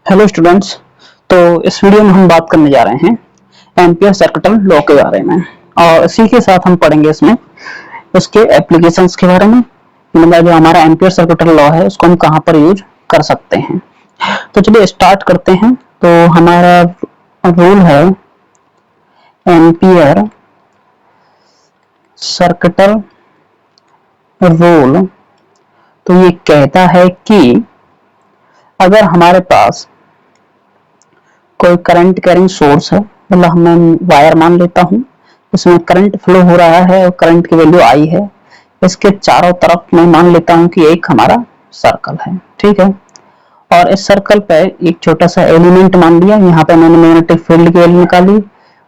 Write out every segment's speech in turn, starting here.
Hello students. तो इस video में हम बात करने जा रहे हैं एम्पियर सर्किटल लॉ के बारे में और इसी के साथ हम पढ़ेंगे इसमें उसके एप्लीकेशंस के बारे में। मतलब जो हमारा एम्पियर सर्किटल लॉ है उसको हम कहाँ पर यूज कर सकते हैं। तो चलिए स्टार्ट करते हैं। तो हमारा रूल है एम्पियर सर्किटल रूल। तो ये कहता है कि अगर हमारे पास कोई करंट कैरिंग सोर्स है, मतलब मैं वायर मान लेता हूँ, इसमें करंट फ्लो हो रहा है और करंट की वैल्यू आई है। इसके चारों तरफ मैं मान लेता हूँ कि एक हमारा सर्कल है, ठीक है। और इस सर्कल पे एक छोटा सा एलिमेंट मान लिया, यहाँ पे मैंने मैग्नेटिक फील्ड की वैल्यू निकाली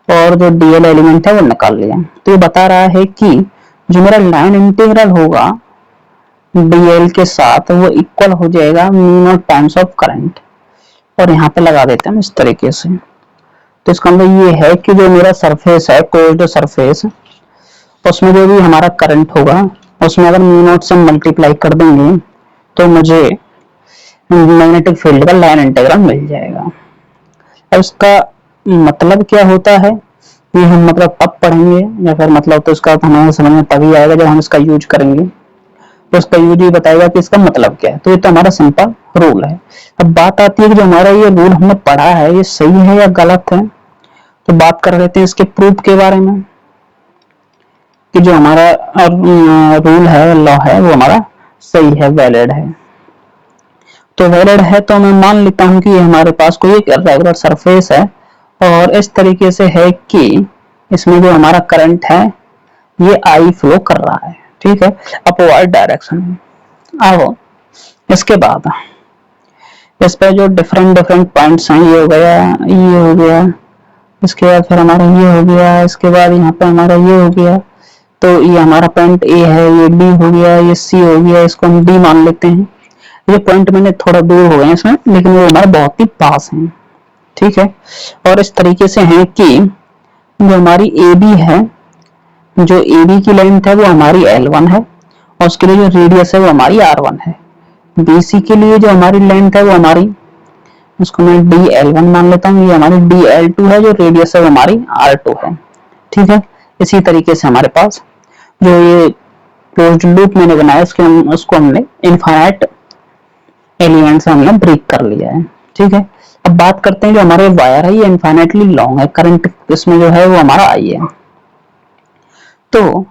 और जो डीएल एलिमेंट है वो निकाल लिया। तो ये बता रहा है कि जो मेरा लाइन इंटीग्रल होगा डीएल के साथ वो इक्वल हो जाएगा mu not times of current. और यहाँ पे लगा देते हैं इस तरीके से। तो इसका मतलब ये है कि जो मेरा सरफेस है, क्लोज्ड सरफेस, उसमें जो भी हमारा करंट होगा उसमें अगर म्यू नॉट से मल्टीप्लाई कर देंगे तो मुझे मैग्नेटिक फील्ड का लाइन इंटीग्रल मिल जाएगा। अब इसका मतलब क्या होता है ये हम मतलब तब पढ़ेंगे, या फिर मतलब तो इसका हमें समझ में तभी आएगा जब हम इसका यूज करेंगे। तो इसका यूज ही बताएगा कि इसका मतलब क्या है। तो ये तो हमारा सिंपल रूल है। अब बात आती है कि जो हमारा ये रूल हमने पढ़ा है ये सही है या गलत है। तो बात कर लेते हैं इसके प्रूफ के बारे में कि जो हमारा रूल है, लॉ है, वो हमारा सही है, वैलिड है। तो वैलिड है तो मैं मान लेता हूँ कि हमारे पास कोई एक रेगुलर सरफेस है और इस तरीके से है कि इसमें जो हमारा करंट है ये आई फ्लो कर रहा है, ठीक है, अपवर्ड डायरेक्शन में। अब इसके बाद इस पर जो डिफरेंट पॉइंट्स हैं, ये हो गया, ये हो गया, इसके बाद फिर हमारा ये हो गया, इसके बाद यहाँ पे हमारा ये हो गया। तो ये हमारा पॉइंट ए है, ये बी हो गया, ये सी हो गया, इसको हम डी मान लेते हैं। ये पॉइंट मैंने थोड़ा दूर हो गए इसमें, लेकिन वो हमारे बहुत ही पास हैं, ठीक है। और इस तरीके से है कि जो हमारी ए बी है, जो ए बी की लेंथ है वो हमारी L1 है और उसके लिए जो रेडियस है वो हमारी R1 है। बी सी के लिए जो हमारी लेंथ है वो हमारी, उसको मैं DL1 मान लेता हूँ, ये हमारी DL2 है, जो रेडियस है वो हमारी R2 है, ठीक है। इसी तरीके से हमारे पास जो ये क्लोज्ड लूप मैंने बनाया उसको हमने इनफाइनाइट एलिमेंट से हमने ब्रेक कर लिया है, ठीक है। अब बात करते हैं जो हमारे वायर है ये इनफाइनाइटली लॉन्ग है, करंट इसमें जो है वो हमारा आई है। तो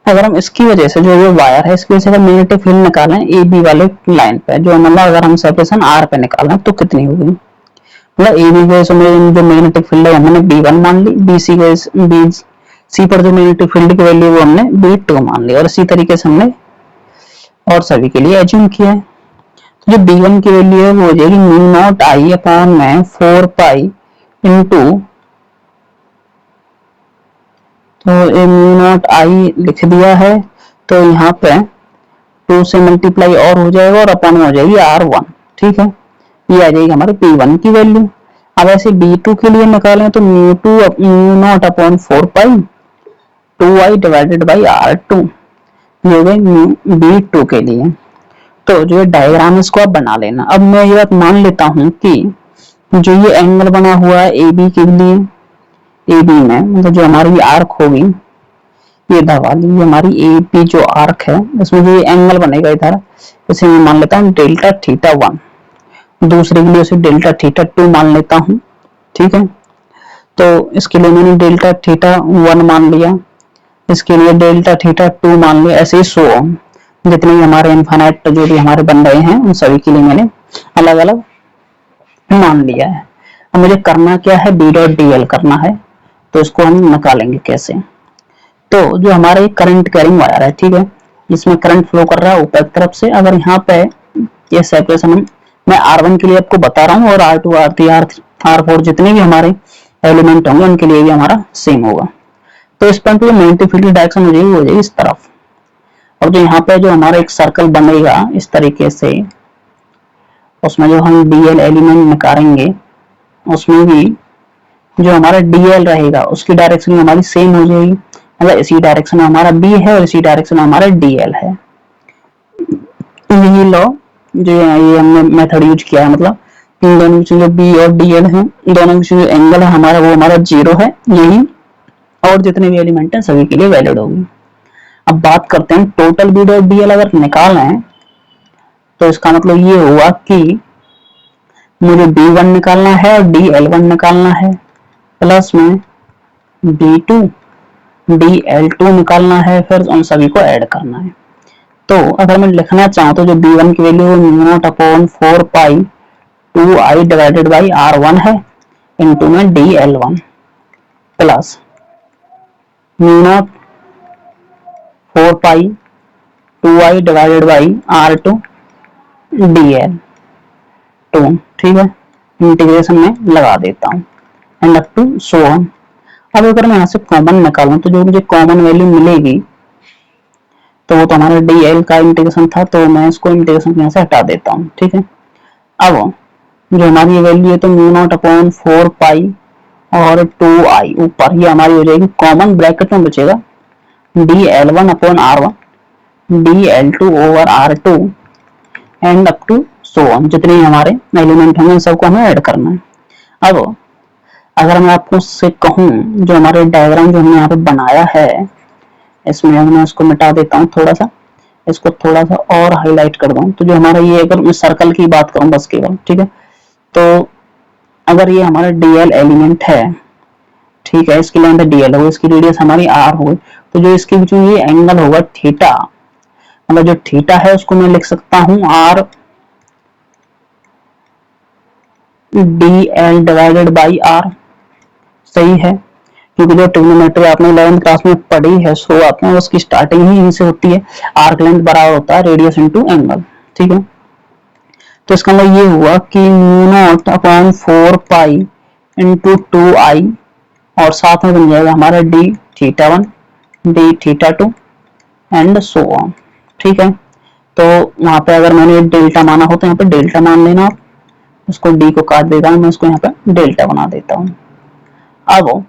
अगर हम इसकी वजह से जो ये वायर है इसकी वजह से अगर मैग्नेटिक फील्ड निकालें ए बी वाले लाइन पे, जो मतलब अगर हम सेपरेशन आर पे निकालें तो कितनी होगी। मतलब ए बी को जो मैग्नेटिक फील्ड है हमने B1 मान ली, बी सी पर जो मैग्नेटिक फील्ड की वैल्यू वो हमने B2 मान ली और इसी तरीके से हमने और सभी के लिए एज्यूम किया है। तो जो B1 की वैल्यू है वो हो जाएगी म्यू नॉट आई अपॉन में 4 पाई इंटू, तो म्यू नॉट आई लिख दिया है। तो यहाँ पे 2 से मल्टीप्लाई और हो जाएगा और अपॉन हो जाएगी R1, ठीक है। ये आ जाएगी हमारी P1 की वैल्यू। अब ऐसे B2 के लिए निकालें तो mu naught upon 4 pi 2i divided by R2, ये हो गई B2 के लिए। तो जो डायग्राम इसको आप बना लेना। अब मैं ये बात मान लेता हूँ कि जो ये एंगल बना हुआ है ए बी के लिए, ए बी में मतलब जो हमारी आर्क होगी ये वाली, ये हमारी ए बी जो आर्क है इसमें जो ये एंगल बनेगा इधर, इसे मैं मान लेता हूँ डेल्टा थीटा 1, दूसरे के लिए उसे डेल्टा थीटा 2 मान लेता हूँ, ठीक है। तो इसके लिए मैंने डेल्टा थीटा 1 मान लिया, इसके लिए डेल्टा थीटा 2 मान लिया, ऐसे ही सो जितने भी हमारे इनफाइनाइट जो भी हमारे बन रहे हैं उन सभी के लिए मैंने अलग अलग मान लिया है। अब मुझे करना क्या है, बी डॉट डी एल करना है। तो इसको हम निकालेंगे कैसे। तो जो हमारा एक करंट कैरिंग वायर है, ठीक है, इसमें करंट फ्लो कर रहा है ऊपर की तरफ से। अगर यहाँ पे ये सेपरेशन मैं R1 के लिए आपको बता रहा हूँ और R2 R3 R4 जितने भी हमारे एलिमेंट होंगे उनके लिए भी हमारा सेम होगा। तो इस पॉइंट पे मैग्नेटिक फील्ड की डायरेक्शन हो जाएगी इस तरफ। और जो यहाँ पे जो हमारा एक सर्कल बनेगा इस तरीके से, उसमें जो हम DL एलिमेंट निकालेंगे उसमें भी जो हमारा DL रहेगा उसकी डायरेक्शन हमारी सेम हो जाएगी। मतलब इसी डायरेक्शन में हमारा B है और इसी डायरेक्शन में हमारा DL है। यही लॉ जो ये हमने मेथड यूज किया है, मतलब इन दोनों के बीच जो बी और डी एल है, दोनों के बीच जो एंगल है हमारा वो हमारा 0 है, यही और जितने भी एलिमेंट हैं सभी के लिए वैलिड होगी। अब बात करते हैं total B dot d l अगर निकालना है तो इसका मतलब ये हुआ कि मुझे B1 निकालना है और DL1 निकालना है, प्लस में B2 DL2 निकालना है, फिर उन सभी को ऐड करना है। तो अगर मैं लिखना चाहूँ तो जो B1 की value μ0/4 pi 2i divided by R1 है इनटू में DL1 plus μ0 4 pi 2i divided by R2 DL2, ठीक है, इंटीग्रेशन में लगा देता हूँ and up to so on. अब अगर मैं यहाँ से कॉमन निकालूं तो जो मुझे कॉमन वैल्यू मिलेगी तो वो तो हमारा DL का इंटीग्रेशन था, तो मैं इसको इंटीग्रेशन यहाँ से हटा देता हूँ, ठीक है। अब जो हमारी वैल्यू है तो μ0/4 पाई और 2i ऊपर, ये हमारी हो जाएगी कॉमन, ब्रैकेट में बचेगा DL1/R1 DL2 over R2 and up to so on, जितने हमारे एलिमेंट होंगे सबको हमें ऐड करना है। अब अगर मैं आपको से कहूँ जो हमारे डायग्राम जो हमने यहाँ पे बनाया है इसमें मैं इसको मिटा देता हूँ, थोड़ा सा इसको थोड़ा सा और हाईलाइट कर दूँ, तो जो हमारा ये अगर मैं सर्कल की बात करूँ बस केवल, ठीक है, तो अगर ये हमारा DL एलिमेंट है, ठीक है, इसकी लेंथ DL हो, इसकी रेडियस हमारी R हो, तो जो इसके बीच में ये एंगल होगा थीटा, मतलब जो थीटा है उसको मैं लिख सकता हूँ R DL divided by R, सही है, क्योंकि जो ट्रिग्नोमेट्री आपने 11th क्लास में पढ़ी है, सो आपने उसकी स्टार्टिंग ही यहीं से होती है, आर्क लेंथ बराबर होता है रेडियस इनटू एंगल, ठीक है। तो इसका मतलब ये हुआ कि μ0/4 पाई इनटू 2i और साथ में बन जाएगा हमारा d(θ1) d(θ2) and so on, ठीक है। तो वहां पे अगर मैंने डेल्टा माना हो तो यहाँ पे डेल्टा मान लेना, आप उसको d को काट देता हूँ, मैं इसको यहाँ पे डेल्टा बना देता हूँ। अब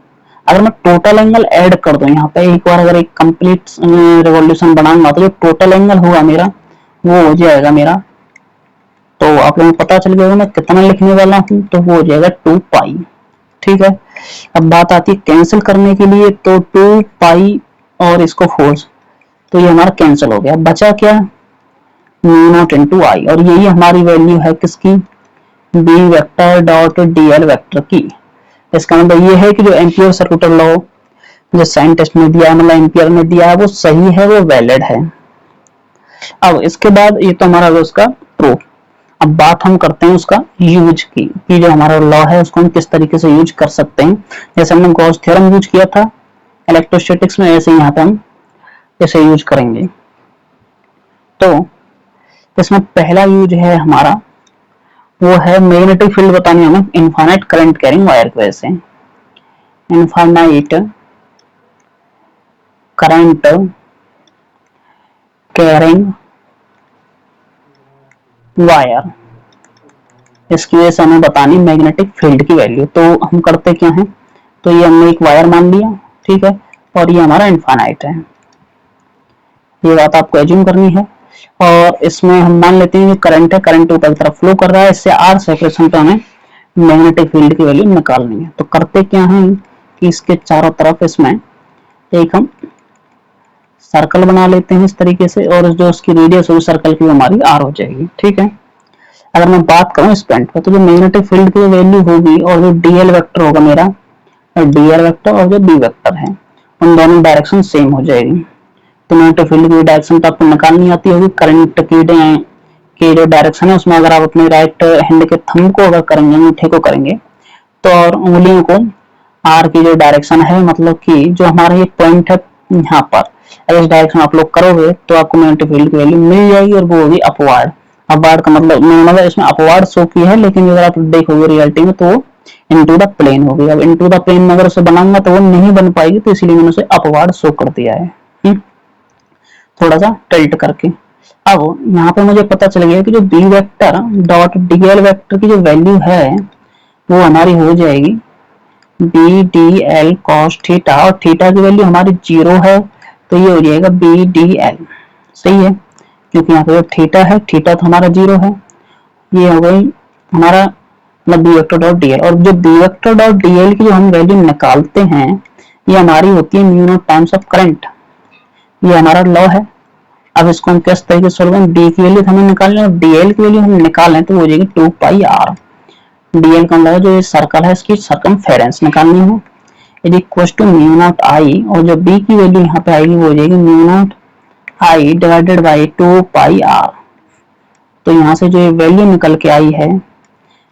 अगर मैं टोटल एंगल ऐड कर दूं यहाँ पे एक बार, अगर एक कंप्लीट रिवॉल्यूशन बनाऊंगा तो जो टोटल एंगल होगा मेरा वो हो जाएगा मेरा, तो आप लोगों को पता चल गया मैं कितना लिखने वाला हूँ, तो वो हो जाएगा 2 पाई, ठीक है। अब बात आती है कैंसिल करने के लिए, तो 2 पाई और इसको फोर्स, तो ये हमारा कैंसिल हो गया, बचा क्या μ0 इनटू आई, और यही हमारी वैल्यू है किसकी, B vector dot d l vector की। इसका मतलब ये है कि जो एम्पियर सर्कुलर लॉ जो साइंटिस्ट ने दिया है, मतलब एम्पियर ने दिया है, वो सही है, वो वैलिड है। अब इसके बाद ये तो हमारा उसका प्रूफ, अब बात हम करते हैं उसका यूज की, कि जो हमारा लॉ है उसको हम किस तरीके से यूज कर सकते हैं। जैसे हमने गॉस थ्योरम यूज किया था इलेक्ट्रोस्टैटिक्स में, ऐसे यहाँ पे हम इसे यूज करेंगे। तो इसमें पहला यूज है हमारा वो है मैग्नेटिक फील्ड बतानी हमें इनफाइनाइट करंट कैरिंग वायर की वजह से, इनफाइनाइट करंट कैरिंग वायर, इसकी वजह से हमें बतानी मैग्नेटिक फील्ड की वैल्यू। तो हम करते क्या है, तो ये हमने एक वायर मान लिया, ठीक है, और ये हमारा इनफाइनाइट है, ये बात आपको एज्यूम करनी है। और इसमें हम मान लेते हैं कि करंट है, करंट ऊपर की तरफ फ्लो कर रहा है, इससे आर सेपरेशन पे हमें मैग्नेटिक फील्ड की वैल्यू निकालनी है। तो करते क्या है कि इसके चारों तरफ इसमें एक हम सर्कल बना लेते हैं इस तरीके से, और जो उसकी रेडियस होगी सर्कल की हमारी आर हो जाएगी, ठीक है। अगर मैं बात करूं इस पॉइंट पर, तो जो मैग्नेटिक फील्ड की वैल्यू होगी और जो डीएल वेक्टर होगा मेरा, डीएल वेक्टर और जो बी वेक्टर है, उन दोनों डायरेक्शन सेम हो जाएगी। तो मैग्नेटिक फील्ड की डायरेक्शन तो आपको निकालनी आती होगी, करंट की जो डायरेक्शन है उसमें अगर आप अपने राइट हैंड के थंब को अगर करेंगे, अंगूठे को करेंगे, तो और उंगलियों को आर की जो डायरेक्शन है, मतलब कि जो हमारा ये पॉइंट है यहाँ पर, अगर इस डायरेक्शन आप लोग करोगे तो आपको मैग्नेटिक फील्ड की वैल्यू मिल जाएगी, और वो होगी अपवार्ड। अपवार्ड का मतलब इसमें अपवार्ड शो की है, लेकिन अगर आप देखोगे रियलिटी में तो वो इनटू द प्लेन होगी। अब इनटू द प्लेन में अगर उसे बनाऊंगा तो वो नहीं बन पाएगी, तो इसीलिए मैंने उसे अपवार्ड शो कर दिया है, थोड़ा सा टिल्ट करके। अब यहाँ पे मुझे पता चल गया कि जो B vector dot d l vector की जो वैल्यू है वो हमारी हो जाएगी B d l cos theta, और थीटा की वैल्यू हमारी 0 है, तो ये हो जाएगा बी डी एल, सही है, क्योंकि यहाँ पे जो थीटा है, थीटा तो हमारा 0 है, ये हो गई हमारा मतलब बी वेक्टर डॉट डीएल। और जो बी वेक्टर डॉट डीएल की जो हम वैल्यू निकालते हैं ये हमारी होती है mu naught times of current, ये हमारा लॉ है। अब इसको हम किस तरीके से सोल्व करें, डी की वैल्यू हमें निकालनी है और डीएल की वैल्यू हम निकालें तो हो जाएगी 2 पाई आर। डीएल का मतलब जो ये सर्कल है इसकी सरकमफेरेंस निकालनी है, is equal to mu naught I, और जो बी की वैल्यू यहाँ पे आएगी वो हो जाएगी mu naught I divided by 2 pi r. तो यहाँ से जो ये वैल्यू निकल के आई है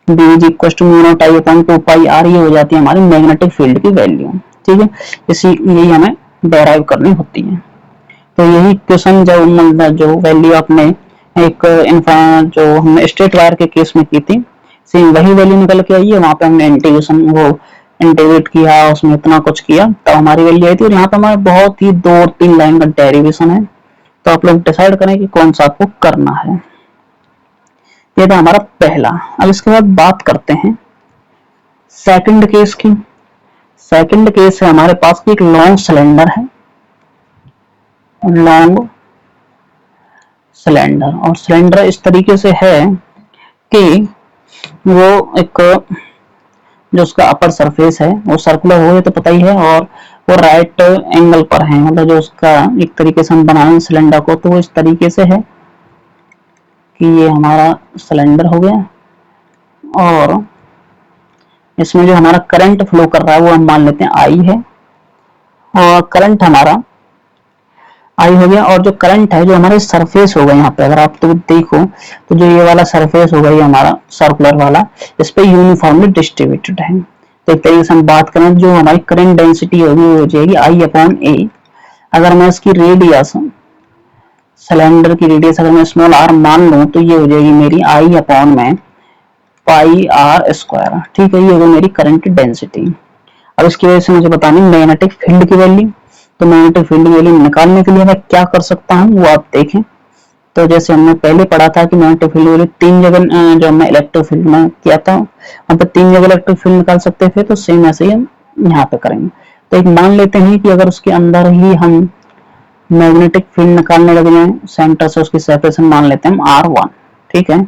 B is equal to mu naught I upon 2 pi r, ये हो जाती है हमारी मैग्नेटिक फील्ड की वैल्यू। ठीक है, यही हमें डेराइव करनी होती है। तो यही क्वेश्चन जो वैल्यू आपने एक जो हमने स्ट्रेट वायर के केस में की थी सेम वही वैल्यू निकल के आई है। वहां पे हमने इंटीग्रेशन वो इंटीग्रेट किया, उसमें इतना कुछ किया तब हमारी वैल्यू आई थी। और यहाँ पे हमारे बहुत ही 2 और 3 लाइन का डेरिवेशन है, तो आप लोग डिसाइड करें कि कौन सा आपको करना है। ये था हमारा पहला। अब इसके बाद बात करते हैं सेकंड केस की। सेकंड केस है हमारे पास की एक लॉन्ग सिलेंडर है, लॉन्ग सिलेंडर, और सिलेंडर इस तरीके से है कि वो एक जो उसका अपर सरफेस है वो सर्कुलर हो, तो पता ही है, और वो राइट एंगल पर है, मतलब जो उसका एक तरीके से हम बनाएं सिलेंडर को तो वो इस तरीके से है कि ये हमारा सिलेंडर हो गया, और इसमें जो हमारा करंट फ्लो कर रहा है वो हम मान लेते हैं आई है, और करंट हमारा आई हो गया। और जो करंट है जो हमारे सरफेस होगा यहाँ पे, अगर आप तो देखो तो जो ये वाला सरफेस होगा ये हमारा सर्कुलर वाला, इस पे यूनिफॉर्मली डिस्ट्रीब्यूटेड है। तो एक तरीके से हम बात करें जो हमारी करंट डेंसिटी होगी वो हो जाएगी आई अपॉन ए। अगर मैं इसकी रेडियस सिलेंडर की रेडियस अगर मैं स्मॉल आर मान लूं तो ये हो जाएगी मेरी आई अपॉन में पाई आर स्क्वायर। ठीक है, ये होगी मेरी करंट डेंसिटी। अब इसकी वजह से मुझे बतानी मैग्नेटिक फील्ड की वैल्यू। तो मैग्नेटिक फील्ड की वैल्यू निकालने के लिए मैं क्या कर सकता हूँ वो आप देखें। तो जैसे हमने पहले पढ़ा था कि मैग्नेटिक फील्ड वैल्यू 3 जगह जो हमने इलेक्ट्रिक फील्ड में किया था वहां पर 3 जगह इलेक्ट्रिक फील्ड निकाल सकते थे, तो सेम ऐसे ही हम यहाँ पे करेंगे। तो एक मान लेते हैं कि अगर उसके अंदर ही हम मैग्नेटिक फील्ड निकालने लगे जाए, सेंटर से उसकी सेपरेशन मान लेते हैं हम R1। ठीक है,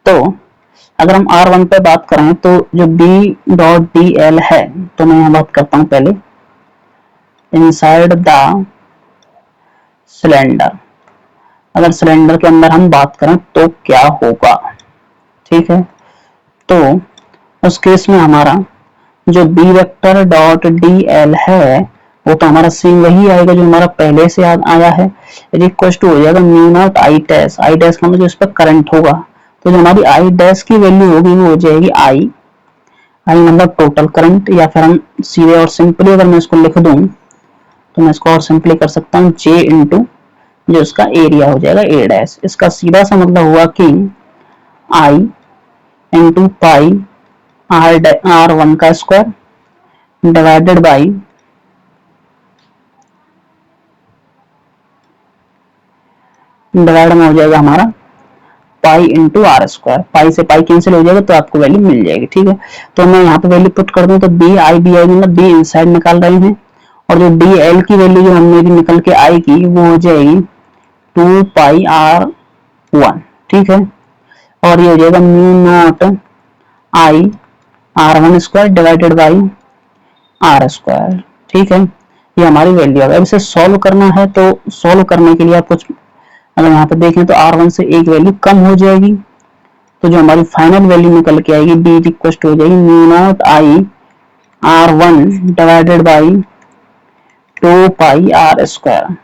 तो अगर हम R1 पे बात करें तो जो B डॉट DL है, तो मैं यहाँ बात करता हूँ पहले इनसाइड द सिलेंडर। अगर सिलेंडर के अंदर हम बात करें तो क्या होगा। ठीक है, तो उस केस में हमारा जो B वेक्टर डॉट DL है वो तो हमारा सेम वही आएगा जो हमारा पहले से आया है, इक्वल टू हो जाएगा mu naught I dash. I dash का मतलब जो इस पर करंट होगा, तो जो हमारी आई डैश की वैल्यू होगी वो हो जाएगी आई मतलब टोटल करंट, या फिर हम सीधे और सिंपली अगर मैं इसको लिख दूं तो मैं इसको और सिंपली कर सकता हूँ J इंटू जो इसका एरिया हो जाएगा ए डैश। इसका सीधा सा मतलब हुआ कि I इंटू पाई R1 का स्क्वायर डिवाइडेड बाई डिवाइड में हो जाएगा हमारा पाई इंटू आर स्क्वायर। पाई से पाई कैंसिल हो जाएगा तो आपको वैल्यू मिल जाएगी। ठीक है, तो मैं यहाँ पे वैल्यू पुट कर दूं तो बी आई मतलब बी इनसाइड निकाल रहे हैं, और जो डी एल की वैल्यू जो हमने भी निकल के आएगी वो हो जाएगी 2 पाई R1। ठीक है, और ये हो जाएगा mu naught I R1 square divided by r square. ठीक है, ये हमारी वैल्यू है। अब इसे सॉल्व करना है, तो सॉल्व करने के लिए आप कुछ अगर यहाँ पे देखें तो R1 से एक वैल्यू कम हो जाएगी, तो जो हमारी फाइनल वैल्यू निकल के आएगी B इक्वल हो जाएगी mu naught I R1 divided by 2 pi r square.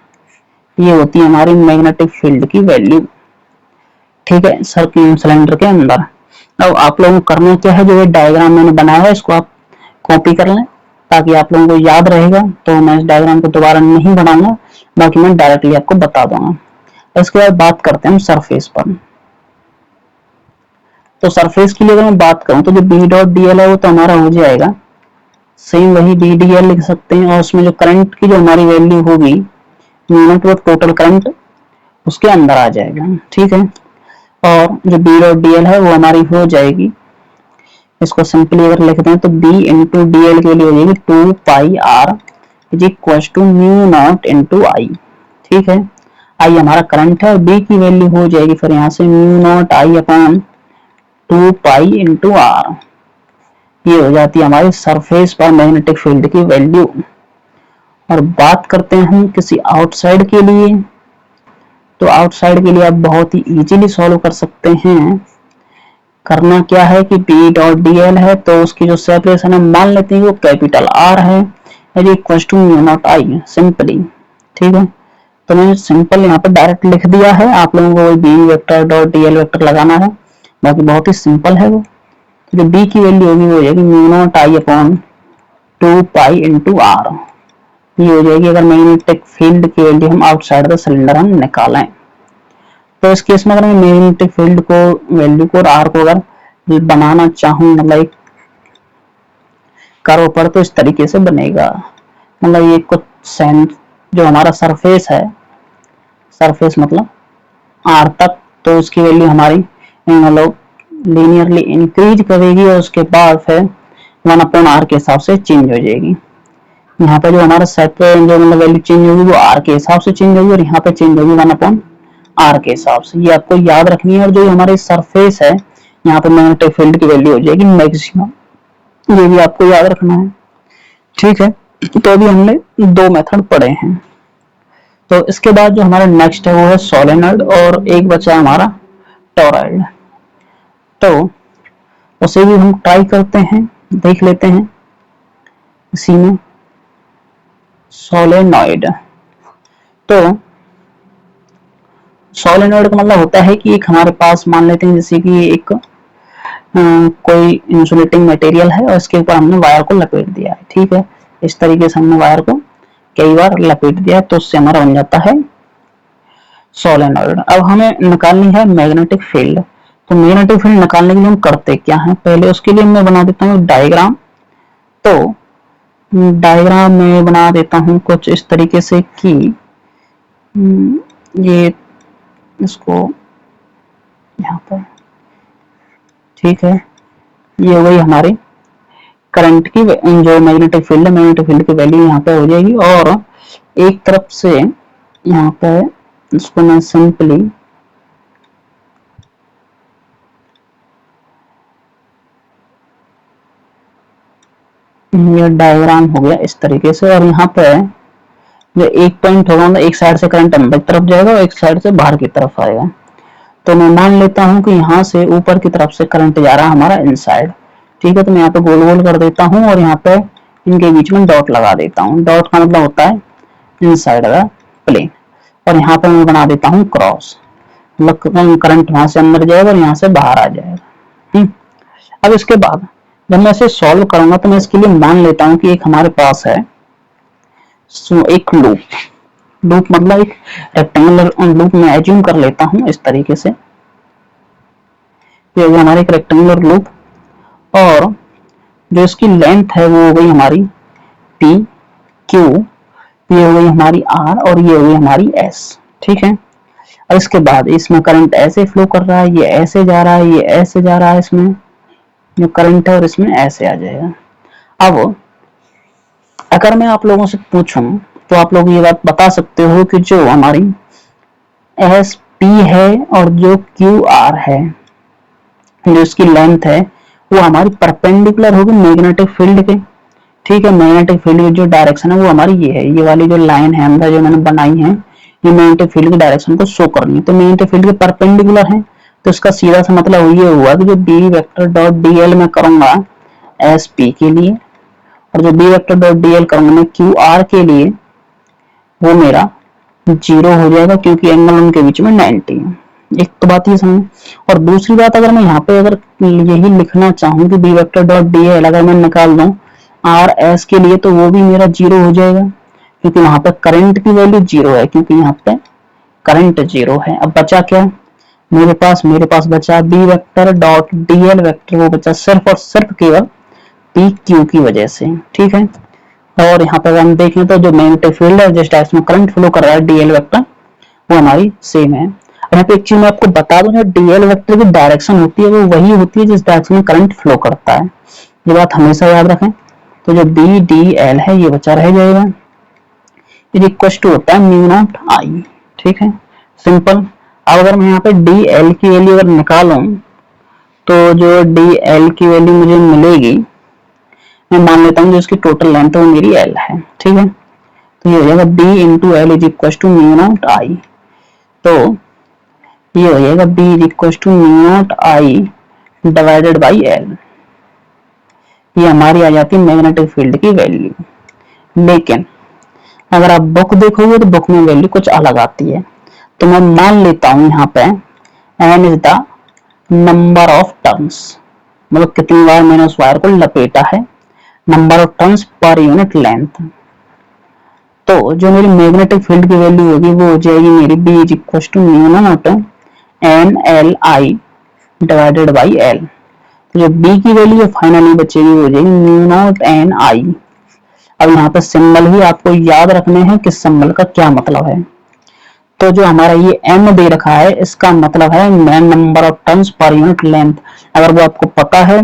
ये होती है हमारी मैग्नेटिक फील्ड की वैल्यू। ठीक है, सर्कुलर सिलेंडर के अंदर। अब आप लोगों को करना क्या है, जो ये डायग्राम मैंने बनाया है इसको आप कॉपी कर लें ताकि आप लोगों को याद रहेगा। तो मैं इस डायग्राम को दोबारा नहीं बनाऊंगा, बाकी मैं डायरेक्टली आपको बता दूंगा। इसके बाद बात करते हैं हम सरफेस पर। तो सरफेस के लिए अगर मैं बात करूं तो जो बी डॉट डीएल है वो तो हमारा हो जाएगा सेम वही बी डीएल लिख सकते हैं, और उसमें जो करंट की जो हमारी वैल्यू होगी यूनिट वो टोटल करंट उसके अंदर आ जाएगा। ठीक है, और जो बी डॉट डीएल है वो हमारी हो जाएगी, इसको सिंपली अगर लिखते हैं तो बी इंटू डीएल के लिए हो जाएगी 2 pi r is equal to mu naught into I. ठीक है, आई हमारा करंट है और बी की वैल्यू हो जाएगी फिर यहाँ से mu naught I upon 2 pi into r, ये हो जाती है हमारी सरफेस पर मैग्नेटिक फील्ड की वैल्यू। और बात करते हैं हम किसी आउटसाइड के लिए, तो आउटसाइड के लिए आप बहुत ही इजीली सॉल्व कर सकते हैं। करना क्या है कि बी डॉट डी एल है तो उसकी जो सेपरेशन है मान लेते हैं वो कैपिटल आर है, equal to mu naught I simply. ठीक है, तो मैंने सिंपल यहाँ पर डायरेक्ट लिख दिया है, आप लोगों को B vector dot d l vector लगाना है, बाकी बहुत ही सिंपल है वो। तो जो बी की वैल्यू होगी वो हो जाएगी mu naught I upon 2 pi into r, ये हो जाएगी अगर मैग्नेटिक फील्ड की वैल्यू हम आउटसाइड द सिलेंडर हम निकालें। तो इस केस में अगर मैं मैग्नेटिक फील्ड को वैल्यू को और आर को अगर बनाना चाहूँ मतलब कर्व पर, तो इस तरीके से बनेगा। मतलब ये कुछ सेंस जो हमारा सरफेस है, सरफेस मतलब आर तक, तो उसकी वैल्यू हमारी मतलब लीनियरली इंक्रीज करेगी और उसके बाद फिर 1 अपॉन आर के हिसाब से चेंज हो जाएगी। यहाँ पे जो हमारा सेपरेट जो मतलब वैल्यू चेंज होगी वो आर के हिसाब से चेंज होगी और यहाँ पे चेंज होगी 1 अपॉन आर के हिसाब से, ये आपको याद रखनी है। और जो हमारी सरफेस है यहाँ पे मैग्नेटिक फील्ड की वैल्यू हो जाएगी मैक्सिमम, ये भी आपको याद रखना है। ठीक है, तो अभी हमने 2 मेथड पढ़े हैं। तो इसके बाद जो हमारा नेक्स्ट है वो है सोलेनॉइड और एक बचा है हमारा टॉरॉइड। तो उसे भी हम ट्राई करते हैं, देख लेते हैं इसी में सोलेनॉइड। तो सोलेनॉइड का मतलब होता है कि एक हमारे पास मान लेते हैं जैसे कि एक कोई इंसुलेटिंग मटेरियल है और इसके ऊपर हमने वायर को लपेट दिया है। ठीक है, इस तरीके से हमने वायर को कई बार लपेट दिया तो उससे हमारा बन जाता है सोलेनॉइड। अब हमें निकालनी है मैग्नेटिक फील्ड। तो मैग्नेटिक फील्ड निकालने के लिए हम करते क्या है, पहले उसके लिए मैं बना देता हूँ डायग्राम। तो डायग्राम में बना देता हूँ कुछ इस तरीके से कि ये इसको यहाँ पर, ठीक है, ये हो गई हमारी करंट की जो मैग्नेटिक फील्ड है, मैग्नेटिक फील्ड की वैल्यू यहाँ पे हो जाएगी। और एक तरफ से यहाँ पे इसको मैं सिंपली ये डायग्राम हो गया इस तरीके से। और यहाँ पे जो एक पॉइंट होगा मतलब एक साइड से करंट अंदर की तरफ जाएगा और एक साइड से बाहर की तरफ आएगा। तो मैं मान लेता हूँ कि यहाँ से ऊपर की तरफ से करंट जा रहा है हमारा इनसाइड। ठीक है, तो मैं यहाँ पे गोल गोल कर देता हूँ और यहाँ पे इनके बीच में डॉट लगा देता हूँ। डॉट का मतलब होता है इनसाइड द प्लेन। और यहाँ पे मैं बना देता हूँ क्रॉस, मतलब करंट वहां से अंदर जाएगा और यहाँ से बाहर आ जाएगा। अब इसके बाद जब मैं इसे सॉल्व करूंगा तो मैं इसके लिए मान लेता हूँ कि एक हमारे पास है एक लूप। लूप मतलब एक रेक्टेंगुलर लूप में एज्यूम कर लेता हूँ इस तरीके से, ये हमारे एक रेक्टेंगुलर लूप। और जो इसकी लेंथ है वो हो गई हमारी पी क्यू, ये हो गई हमारी आर और ये हो गई हमारी एस। ठीक है, और इसके बाद इसमें करंट ऐसे फ्लो कर रहा है, ये ऐसे जा रहा है, ये ऐसे जा रहा है, इसमें जो करंट है और इसमें ऐसे आ जाएगा। अब अगर मैं आप लोगों से पूछूं तो आप लोग ये बात बता सकते हो कि जो हमारी एस पी है और जो क्यू आर है, जो इसकी लेंथ है वो हमारी परपेंडिकुलर होगी मैग्नेटिक फील्ड के। ठीक है, मैग्नेटिक फील्ड की जो डायरेक्शन है वो हमारी ये है, ये वाली जो लाइन है अंदर जो मैंने बनाई है ये मैग्नेटिक फील्ड की डायरेक्शन को शो कर रही है। तो मैग्नेटिक फील्ड के परपेंडिकुलर है, तो इसका सीधा सा मतलब ये हुआ कि जो B vector dot d l में करूंगा एस पी के लिए और जो B vector dot d l करूंगा मैं क्यू आर के लिए, वो मेरा 0 हो जाएगा क्योंकि एंगल उनके बीच में 90 है। एक तो बात ये समझ। और दूसरी बात, अगर मैं यहाँ पे अगर यही लिखना चाहूँ कि B vector dot d l अगर मैं निकाल दूं आर एस के लिए तो वो भी मेरा 0 हो जाएगा क्योंकि वहां पे करंट की वैल्यू 0 है, क्योंकि यहाँ पे करंट 0 है। अब बचा क्या मेरे पास बचा B vector dot d l vector, वो बचा सिर्फ और सिर्फ केवल पी क्यू की वजह से। ठीक है, और यहाँ पर हम देखें तो जो मैग्नेटिक फील्ड है जिस डायरेक्शन में करंट फ्लो कर रहा है डीएल वेक्टर वो हमारी सेम है। यहाँ पे एक चीज मैं आपको बता दूं, जो डीएल वेक्टर की डायरेक्शन होती है वो वही होती है जिस डायरेक्शन में करंट फ्लो करता है, ये बात हमेशा याद रखें। तो जो बी डी एल है ये बचा रह जाएगा, इक्वल टू होता है म्यू नॉट आई। ठीक है, सिंपल। अब अगर मैं यहाँ पे डी एल की वैल्यू अगर निकालूं तो जो डी एल की वैल्यू मुझे मिलेगी, मैं मान लेता हूँ जो इसकी टोटल लेंथ है वो मेरी एल है, ठीक है। तो ये हो जाएगा B into L is equal to mu naught I. तो ये हो जाएगा B is equal to mu naught I divided by L. ये हमारी आ जाती है मैग्नेटिक फील्ड की वैल्यू। लेकिन अगर आप बुक देखोगे तो बुक में वैल्यू कुछ अलग आती है। तो मैं मान लेता हूं यहाँ पे n is the number of turns, मतलब कितनी बार मैंने उस वायर को लपेटा है, number of turns per unit length. तो जो मेरी मैग्नेटिक फील्ड की वैल्यू होगी वो हो जाएगी मेरी B is equal to mu naught n l I divided by l. जो बी की वैल्यू जो फाइनली बचेगी वो हो जाएगी म्यू नॉट एन आई। अब यहाँ पे सिंबल भी आपको याद रखने हैं कि सिंबल का क्या मतलब है। तो जो हमारा ये m दे रखा है इसका मतलब है number of turns per unit length. अगर वो आपको पता है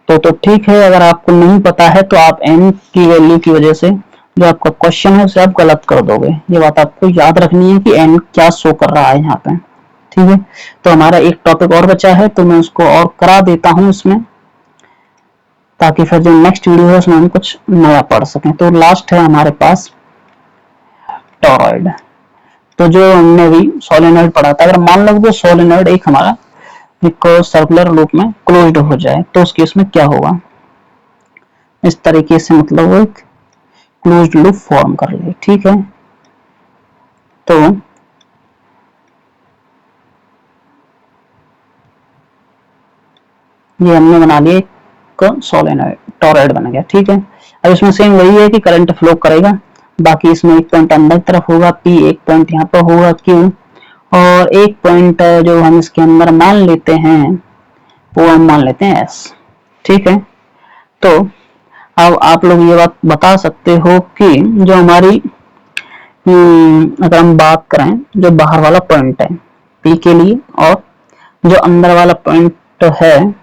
तो ठीक है, अगर आपको नहीं पता है तो आप m की वैल्यू की वजह से जो आपका क्वेश्चन है उसे आप गलत कर दोगे। ये बात आपको याद रखनी है कि m क्या शो कर रहा है यहाँ पे, ठीक है। तो हमारा एक टॉपिक और बचा है तो मैं उसको और करा देता हूँ इसमें, ताकि फिर जो नेक्स्ट वीडियो है उसमें हम कुछ नया पढ़ सकें। तो लास्ट है हमारे पास टॉरॉइड। तो जो हमने भी सोलेनॉइड पढ़ा था, अगर मान लो कि सोलेनॉइड एक हमारा एक सर्कुलर लूप में क्लोज्ड हो जाए तो उस केस में क्या होगा, इस तरीके से मतलब वो एक क्लोज्ड लूप फॉर्म कर ले, ठीक है। तो ये हमने बना लिया एक सोलेनॉइड, टॉरॉइड बन गया, ठीक है। अब इसमें सेम वही है कि करंट फ्लो करेगा, बाकी इसमें एक पॉइंट अंदर तरफ होगा P, एक पॉइंट यहाँ पर होगा Q, और एक पॉइंट जो हम इसके अंदर मान लेते हैं वो हम मान लेते हैं S, ठीक है। तो अब आप लोग ये बात बता सकते हो कि जो हमारी अगर हम बात करें जो बाहर वाला पॉइंट है P के लिए और जो अंदर वाला पॉइंट है,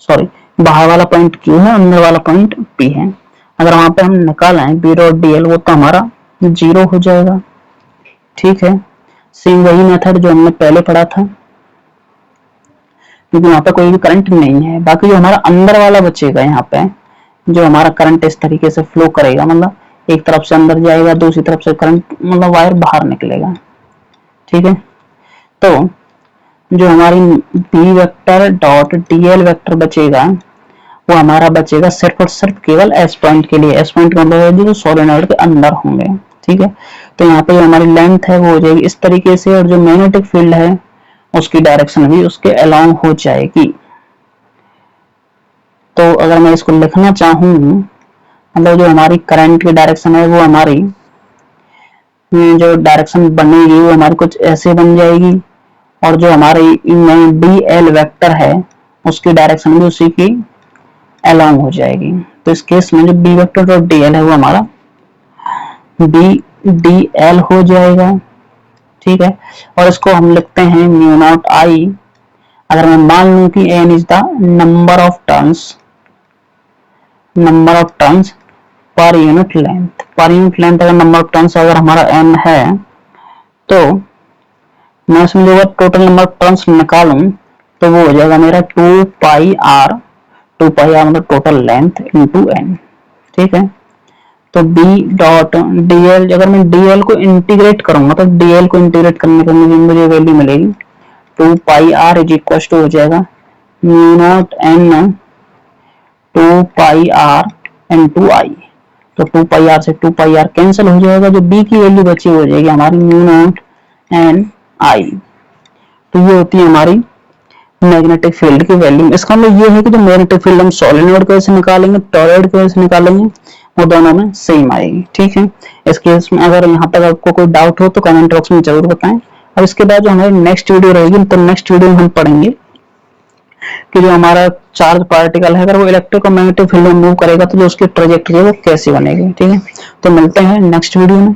सॉरी बाहर वाला पॉइंट Q है, अंदर वाला पॉइंट P है, अगर वहां पे हम निकालें बी डॉट डी एल वो तो हमारा 0 हो जाएगा, ठीक है। सेम वही मेथड जो हमने पहले पढ़ा था, क्योंकि वहां पे कोई भी करंट नहीं है। बाकी जो हमारा अंदर वाला बचेगा यहाँ पे जो हमारा करंट इस तरीके से फ्लो करेगा, मतलब एक तरफ से अंदर जाएगा दूसरी तरफ से करंट मतलब वायर बाहर निकलेगा, ठीक है। तो जो हमारी B vector dot d l vector बचेगा वो हमारा बचेगा सिर्फ और सिर्फ केवल एस पॉइंट के लिए। एस पॉइंट का मतलब है जो सोलेनॉइड के अंदर होंगे, ठीक है। तो यहाँ पे जो हमारी लेंथ है वो हो जाएगी इस तरीके से, और जो मैग्नेटिक फील्ड है उसकी डायरेक्शन भी उसके अलोंग हो जाएगी। तो अगर मैं इसको लिखना चाहूँ, मतलब जो हमारी करंट की डायरेक्शन है वो हमारी जो डायरेक्शन बनेगी वो हमारी कुछ ऐसे बन जाएगी, और जो हमारी डी एल वेक्टर है उसकी डायरेक्शन भी उसी की अलोंग हो जाएगी। तो इस केस में जो B vector dot d l है वो हमारा बी डी एल हो जाएगा, ठीक है। और इसको हम लिखते हैं म्यू नॉट आई। अगर मैं मान लूं कि n is the number of turns per unit length, अगर नंबर ऑफ टर्न्स अगर हमारा एन है तो मैं इसमें जो टोटल नंबर ऑफ टर्न्स निकालूं तो वो हो जाएगा मेरा 2 पाई आर मतलब टोटल लेंथ इंटू एन, ठीक है। तो b डॉट dl, अगर मैं dl को इंटीग्रेट करूंगा तो dl को इंटीग्रेट करने पर मुझे वैल्यू मिलेगी 2 पाई r इज इक्वल टू हो जाएगा mu not n 2 pi r into i। तो 2 पाई r से 2 पाई r कैंसिल हो जाएगा, जो b की वैल्यू बची हो जाएगी हमारी म्यू नॉट n i। तो ये होती है हमारी मैग्नेटिक फील्ड की वैल्यू। इसका मतलब ये है कि जो मैग्नेटिक फील्ड हम सोलेनॉइड की वजह से निकालेंगे, टॉरॉइड की वजह से निकालेंगे, वो दोनों में सेम आएगी, ठीक है। इस केस में अगर यहाँ तक आपको कोई डाउट हो तो कमेंट बॉक्स में जरूर बताएं। अब इसके बाद जो हमारी नेक्स्ट वीडियो रहेगी तो नेक्स्ट वीडियो में हम पढ़ेंगे कि जो हमारा चार्ज पार्टिकल है अगर वो इलेक्ट्रिक और मैग्नेटिक फील्ड में मूव करेगा तो जो उसकी ट्रेजेक्टरी है वो कैसे बनेगी, ठीक है। तो मिलते हैं नेक्स्ट वीडियो में।